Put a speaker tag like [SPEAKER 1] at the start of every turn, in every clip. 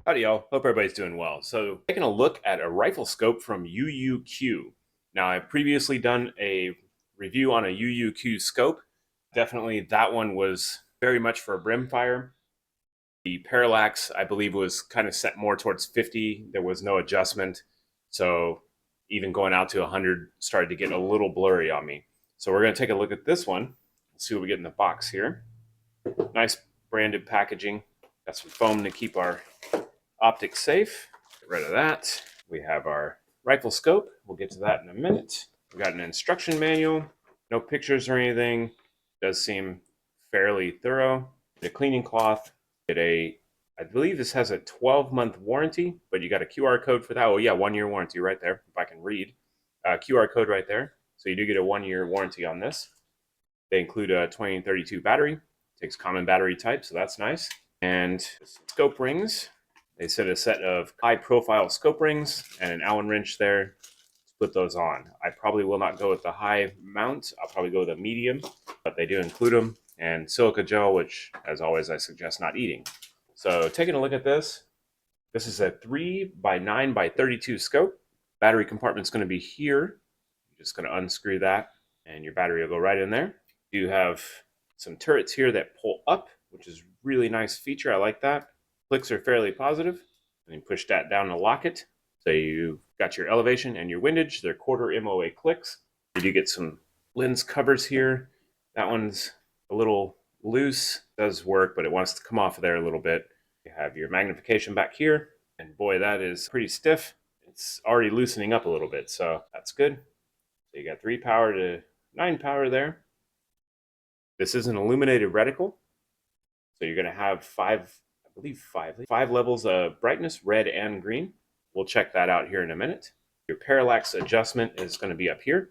[SPEAKER 1] Howdy y'all, hope everybody's doing well. So taking a look at a rifle scope from UUQ. Now I've previously done a review on a UUQ scope. Definitely that one was very much for rimfire. The parallax I believe was kind of set more towards 50. There was no adjustment. So even going out to 100 started to get a little blurry on me. So we're going to take a look at this one. Let's see what we get in the box here. Nice branded packaging. Got some foam to keep our optic safe. Get rid of that. We have our rifle scope. We'll get to that in a minute. We've got an instruction manual. No pictures or anything. Does seem fairly thorough. The cleaning cloth. I believe this has a 12-month warranty, but you got a QR code for that. Oh yeah, 1-year warranty right there. If I can read. QR code right there. So you do get a 1-year warranty on this. They include a 2032 battery. Takes common battery type, so that's nice. And scope rings. They said a set of high-profile scope rings and an Allen wrench there to put those on. I probably will not go with the high mount. I'll probably go with a medium, but they do include them. And silica gel, which, as always, I suggest not eating. So taking a look at this, this is a 3x9x32 scope. Battery compartment's going to be here. You're just going to unscrew that, and your battery will go right in there. You have some turrets here that pull up, which is a really nice feature. I like that. Clicks are fairly positive, and you push that down to lock it. So you've got your elevation and your windage. They're 1/4 MOA clicks. You do get some lens covers here. That one's a little loose, does work, but it wants to come off of there a little bit. You have your magnification back here, and boy, that is pretty stiff. It's already loosening up a little bit, so that's good. So you got 3 power to 9 power there. This is an illuminated reticle, so you're going to have five levels of brightness, red and green. We'll check that out here in a minute. Your parallax adjustment is going to be up here,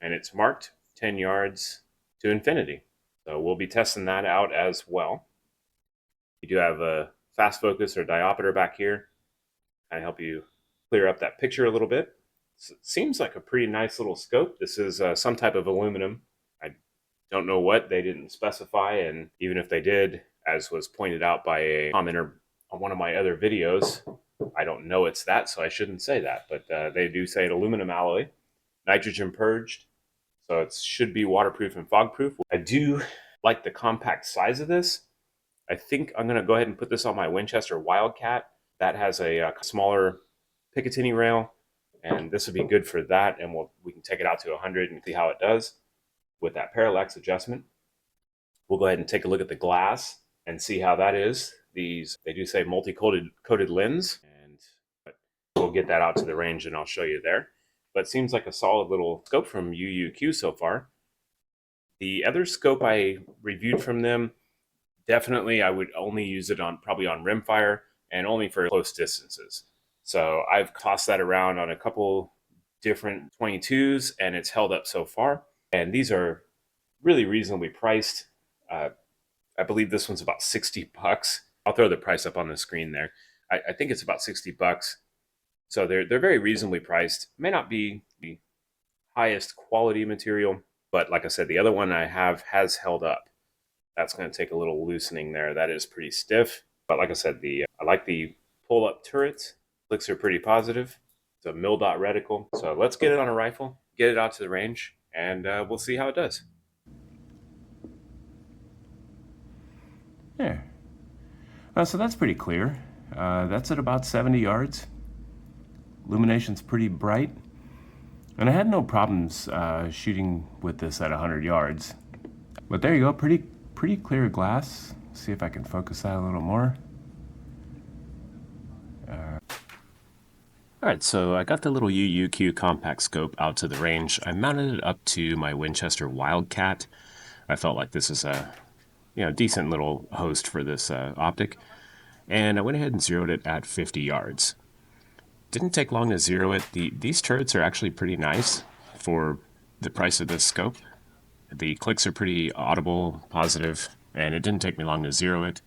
[SPEAKER 1] and it's marked 10 yards to infinity. So we'll be testing that out as well. You do have a fast focus or diopter back here, kind of help you clear up that picture a little bit. So it seems like a pretty nice little scope. This is some type of aluminum. I don't know what, they didn't specify, and even if they did, as was pointed out by a commenter on one of my other videos, I don't know it's that, so I shouldn't say that, but they do say an aluminum alloy, nitrogen purged, so it should be waterproof and fog-proof. I do like the compact size of this. I think I'm going to go ahead and put this on my Winchester Wildcat. That has a smaller Picatinny rail, and this would be good for that, and we can take it out to 100 and see how it does with that parallax adjustment. We'll go ahead and take a look at the glass and see how that is. They do say multi-coated lens, but we'll get that out to the range and I'll show you there. But it seems like a solid little scope from UUQ so far. The other scope I reviewed from them, definitely I would only use it probably on rimfire and only for close distances. So I've tossed that around on a couple different 22s and it's held up so far. And these are really reasonably priced. I believe this one's about $60. I'll throw the price up on the screen there. I think it's about $60. So they're very reasonably priced. May not be the highest quality material, but like I said, the other one I have has held up. That's going to take a little loosening there. That is pretty stiff. But like I said, I like the pull-up turrets. Clicks are pretty positive. It's a mil-dot reticle. So let's get it on a rifle, get it out to the range, and we'll see how it does.
[SPEAKER 2] There. So that's pretty clear. That's at about 70 yards. Illumination's pretty bright. And I had no problems shooting with this at 100 yards. But there you go, pretty clear glass. See if I can focus that a little more. Alright, so I got the little UUQ compact scope out to the range. I mounted it up to my Winchester Wildcat. I felt like this is a decent little host for this optic. And I went ahead and zeroed it at 50 yards. Didn't take long to zero it. These turrets are actually pretty nice for the price of this scope. The clicks are pretty audible, positive, and it didn't take me long to zero it.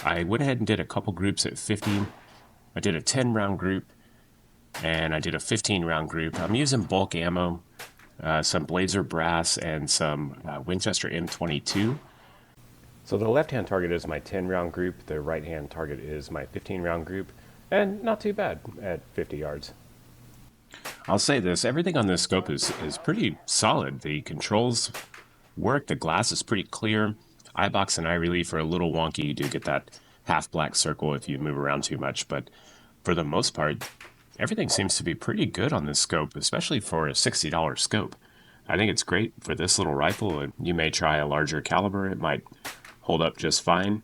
[SPEAKER 2] I went ahead and did a couple groups at 50. I did a 10-round group, and I did a 15-round group. I'm using bulk ammo, some Blazer brass, and some Winchester M22. So the left-hand target is my 10-round group, the right-hand target is my 15-round group, and not too bad at 50 yards. I'll say this, everything on this scope is pretty solid. The controls work, the glass is pretty clear. Eye box and eye relief are a little wonky. You do get that half black circle if you move around too much, but for the most part, everything seems to be pretty good on this scope, especially for a $60 scope. I think it's great for this little rifle. You may try a larger caliber. It might hold up just fine.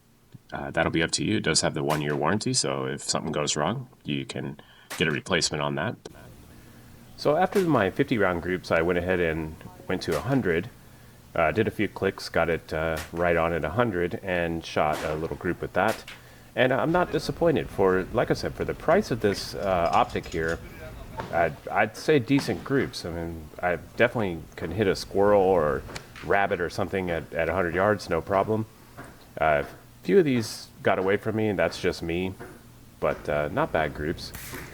[SPEAKER 2] That'll be up to you. It does have the 1-year warranty, so if something goes wrong, you can get a replacement on that. So after my 50-round groups, I went ahead and went to 100, did a few clicks, got it right on at 100, and shot a little group with that. And I'm not disappointed. For, like I said, for the price of this optic here, I'd say decent groups. I mean, I definitely can hit a squirrel or rabbit or something at 100 yards, no problem. A few of these got away from me, and that's just me, but not bad groups.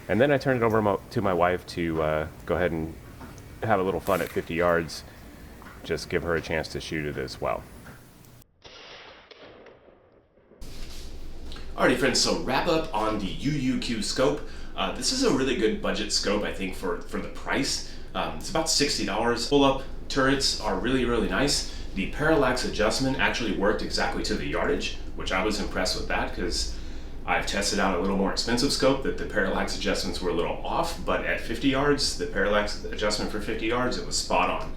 [SPEAKER 2] And then I turned it over to my wife to go ahead and have a little fun at 50 yards, just give her a chance to shoot it as well.
[SPEAKER 1] Alrighty friends, so wrap up on the UUQ scope. This is a really good budget scope, I think, for the price. It's about $60. Pull-up turrets are really, really nice. The parallax adjustment actually worked exactly to the yardage, which I was impressed with that because I've tested out a little more expensive scope that the parallax adjustments were a little off, but at 50 yards, the parallax adjustment for 50 yards, it was spot on.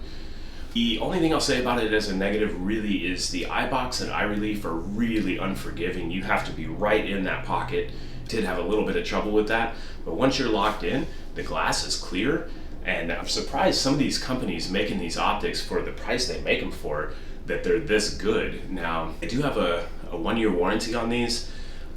[SPEAKER 1] The only thing I'll say about it as a negative really is the eye box and eye relief are really unforgiving. You have to be right in that pocket. Did have a little bit of trouble with that, but once you're locked in, the glass is clear, and I'm surprised some of these companies making these optics for the price they make them for, that they're this good. Now, they do have a 1-year warranty on these.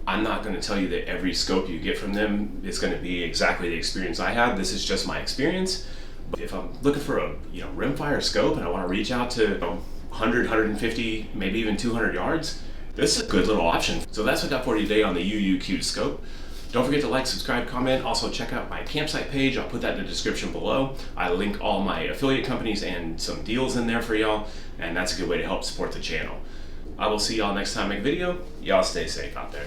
[SPEAKER 1] I'm not going to tell you that every scope you get from them is going to be exactly the experience I had. This is just my experience. But if I'm looking for a rimfire scope and I want to reach out to 100, 150, maybe even 200 yards, this is a good little option. So that's what I got for you today on the UUQ scope. Don't forget to like, subscribe, comment. Also check out my campsite page. I'll put that in the description below. I link all my affiliate companies and some deals in there for y'all, and that's a good way to help support the channel. I will see y'all next time I make a video. Y'all stay safe out there.